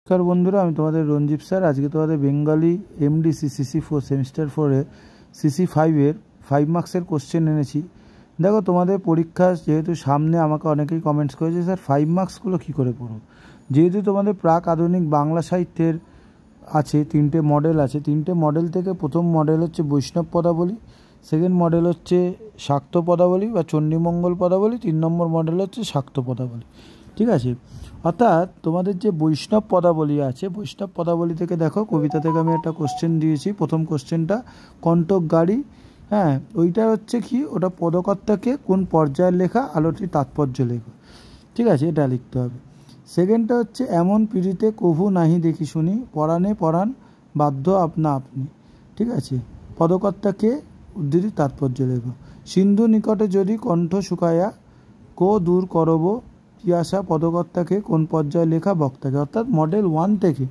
नमस्कार बंधुरा আমি তোমাদের রঞ্জিত স্যার আজকে তোমাদের বেঙ্গলি এমডিসি সিসি 4 সেমিস্টার 4 এর সিসি 5 এর 5 মার্কসের কোশ্চেন এনেছি। দেখো তোমাদের পরীক্ষা যেহেতু সামনে আমাকে অনেকেই কমেন্টস করেছে স্যার 5 মার্কসগুলো কী করে পড়ব। যেহেতু তোমাদের প্রাক আধুনিক বাংলা সাহিত্যের আছে তিনটে মডেল আছে, তিনটে মডেল থেকে প্রথম মডেল হচ্ছে বৈষ্ণব পদাবলী, সেকেন্ড মডেল হচ্ছে শাক্ত পদাবলী বা চণ্ডীমঙ্গল পদাবলী, 3 নম্বর মডেল হচ্ছে শাক্ত পদাবলী। ঠিক আছে, অর্থাৎ তোমাদের যে বৈষ্ণব পদাবলী আছে, বৈষ্ণব পদাবলী থেকে দেখো কবিতা থেকে আমি একটা কোশ্চেন দিয়েছি। প্রথম কোশ্চেনটা কণ্টক গাড়ি, হ্যাঁ ওইটা হচ্ছে কি, ওটা পদকর্তাকে কোন পর্যায়ের লেখা, আলোটির তাৎপর্য লেখা। ঠিক আছে, এটা লিখতে হবে। সেকেন্ডটা হচ্ছে এমন পিড়িতে কভু নাহি দেখি শুনি, পরাণে পরাণ বাধ্য আপনা আপনি। ঠিক আছে, পদকর্তাকে উদ্ধৃতি তাৎপর্য লেখো। সিন্ধু নিকটে যদি কণ্ঠ শুকায়া কো দূর করব পিয়াসা, পদকর্তাকে কোন পর্যায়ে লেখা, বক্তাকে। অর্থাৎ মডেল 1 থেকে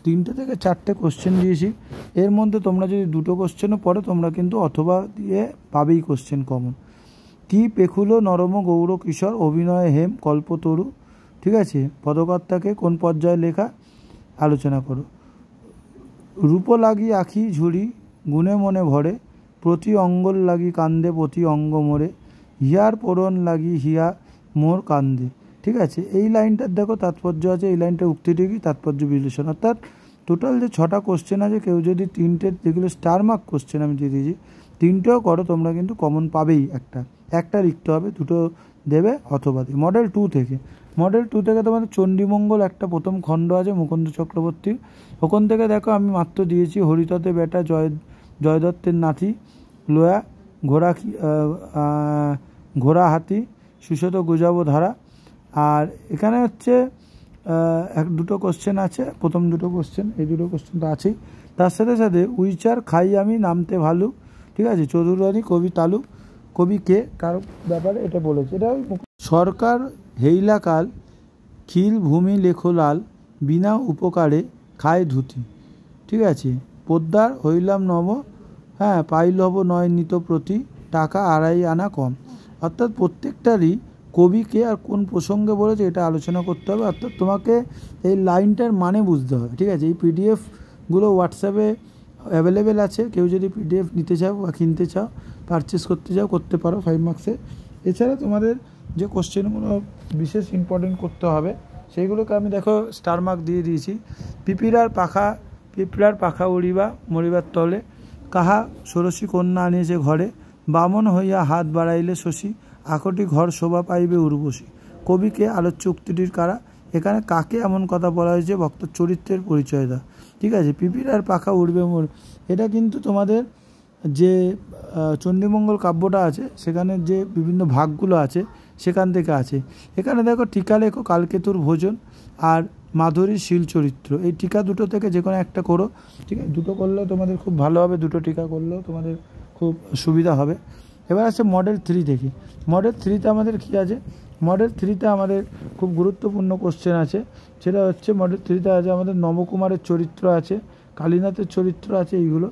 3টে থেকে 4টে কোশ্চেন দিয়েছি। এর মধ্যে তোমরা যদি 2টো কোশ্চেনও পড়ো তোমরা কিন্তু অথবা দিয়ে পাবেই কোশ্চেন কমন। কি পেখুলো নরম গৌর কিশোর, অভিনয় হেম কল্পতরু। ঠিক আছে, পদকর্তাকে কোন পর্যায়ে লেখা, আলোচনা করো। রূপ লাগি আখি ঝুড়ি গুণে মনে ভরে, প্রতি অঙ্গল লাগি কান্দে প্রতি অঙ্গ মোরে, হিয়ার পূরণ লাগি হিয়া মোর কান্দে। ঠিক আছে, এই লাইনটার দেখো তাৎপর্য আছে, এই লাইনটার উক্তিটি কি, তাৎপর্য বিশ্লেষণ। অর্থাৎ টোটাল যে 6টা কোশ্চেন আছে, কেউ যদি 3টে যেগুলো স্টার মার্ক কোশ্চেন আমি দিয়ে দিয়েছি 3টেও করো তোমরা কিন্তু কমন পাবেই। একটা লিখতে হবে, 2টো দেবে অথবা দিয়ে। মডেল 2 থেকে তোমাদের চণ্ডীমঙ্গল একটা প্রথম খণ্ড আছে মুকুন্দ চক্রবর্তীর, ওখান থেকে দেখো আমি মাত্র দিয়েছি হরিততে বেটা জয়দত্তের নাতি লোয়া ঘোড়া হাতি সুশত গুজাবো ধারা। আর এখানে হচ্ছে 2টো কোশ্চেন আছে, প্রথম 2টো কোশ্চেন, এই 2টো কোশ্চেন তো আছেই। তার সাথে সাথে উইচার খাই আমি নামতে ভালো। ঠিক আছে, চৌধুরানী কবি তালু, কবি কে, কার ব্যাপারে এটা বলেছে। এটা সরকার হেইলাকাল খিল ভূমি লেখো লাল, বিনা উপকারে খায় ধুতি। ঠিক আছে, পোদ্দার হইলাম নব, হ্যাঁ পাইল হব নয় নিত প্রতি, টাকা 2.5 আনা কম। অর্থাৎ প্রত্যেকটারই কবিকে আর কোন প্রসঙ্গে বলেছে এটা আলোচনা করতে হবে। অর্থাৎ তোমাকে এই লাইনটার মানে বুঝতে হবে। ঠিক আছে, এই পিডিএফগুলো হোয়াটসঅ্যাপে অ্যাভেলেবেল আছে, কেউ যদি পিডিএফ নিতে চাও বা কিনতে চাও, পারচেস করতে চাও করতে পারো 5 মার্কসে। এছাড়া তোমাদের যে কোশ্চেনগুলো বিশেষ ইম্পর্টেন্ট করতে হবে সেইগুলোকে আমি দেখো স্টার মার্ক দিয়ে দিয়েছি। পিঁপড়ার পাখা মরিবার তলে, কাহা ষোড়শী কন্যা আনিয়েছে ঘরে, বামন হইয়া হাত বাড়াইলে শশী, আকটি ঘর শোভা পাইবে উর্বশী। কবিকে আলোচ্য উক্তিটির কারা, এখানে কাকে এমন কথা বলা হয়েছে, বক্তার চরিত্রের পরিচয় দাও। ঠিক আছে, পিঁপড়ার পাখা উড়বে মোর, এটা কিন্তু তোমাদের যে চণ্ডীমঙ্গল কাব্যটা আছে সেখানে যে বিভিন্ন ভাগগুলো আছে সেখান থেকে আছে। এখানে দেখো টিকা লেখো কালকেতুর ভোজন আর মাধুরীর শীল চরিত্র, এই টিকা 2টো থেকে যে কোনো একটা করো। ঠিক আছে, 2টো করলেও তোমাদের খুব ভালো হবে, 2টো টিকা করলেও তোমাদের খুব সুবিধা হবে। এবার আছে মডেল 3 থেকে। মডেল 3তে আমাদের কী আছে, মডেল 3তে আমাদের খুব গুরুত্বপূর্ণ কোশ্চেন আছে। সেটা হচ্ছে মডেল 3তে আছে আমাদের নবকুমারের চরিত্র আছে, কালীনাথের চরিত্র আছে, এইগুলো।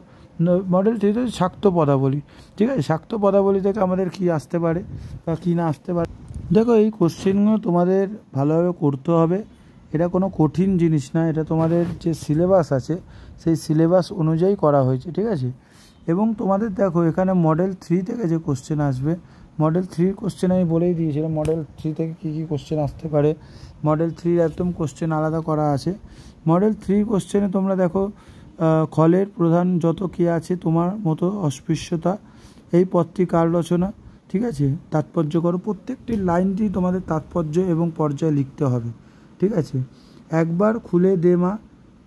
মডেল 3তে হচ্ছে শাক্ত পদাবলী। ঠিক আছে, শাক্ত পদাবলী থেকে আমাদের কি আসতে পারে বা কী না আসতে পারে। দেখো এই কোশ্চেনগুলো তোমাদের ভালোভাবে করতে হবে, এটা কোনো কঠিন জিনিস না, এটা তোমাদের যে সিলেবাস আছে সেই সিলেবাস অনুযায়ী করা হয়েছে। ঠিক আছে, এবং তোমাদের দেখো এখানে মডেল 3 থেকে যে কোশ্চেন আসবে, মডেল 3 কোশ্চেন আমি বলেই দিয়েছিলাম মডেল 3 থেকে কী কী কোশ্চেন আসতে পারে। মডেল 3 একদম কোশ্চেন আলাদা করা আছে। মডেল 3 কোশ্চেনে তোমরা দেখো খলের প্রধান যত কে আছে তোমার মতো অস্পৃশ্যতা, এই পদটি কার রচনা। ঠিক আছে, তাৎপর্য করো, প্রত্যেকটি লাইনটি তোমাদের তাৎপর্য এবং পর্যায়ে লিখতে হবে। ঠিক আছে, একবার খুলে দে মা,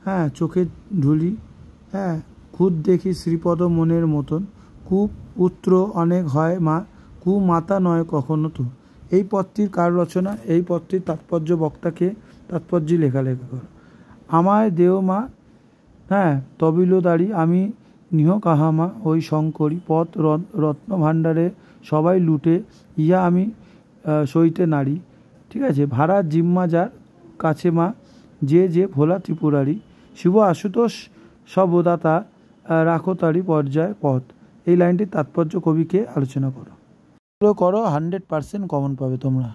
হ্যাঁ চোখে ঢুলি, হ্যাঁ খুদ দেখি শ্রীপদ মনের মতন, কুপুত্র অনেক হয় মা, কুমাতা নয় কখনো তো। এই পদটির কার রচনা, এই পদটির তাৎপর্য বক্তাকে, তাৎপর্য লেখালেখি করো। আমায় দেও মা, হ্যাঁ তবিলদারি আমি নিহ কাহামা, ওই শঙ্করী পথ রত্ন ভাণ্ডারে সবাই লুটে, ইয়া আমি সইতে নারী। ঠিক আছে, ভাড়া জিম্মা যার কাছে মা, যে ভোলা ত্রিপুরারি, শিব আশুতোষ সবদাতা রাখো তারি পর্যায় পথ। এই লাইনটির তাৎপর্য কবিকে আলোচনা করো। 100% কমন পাবে তোমরা।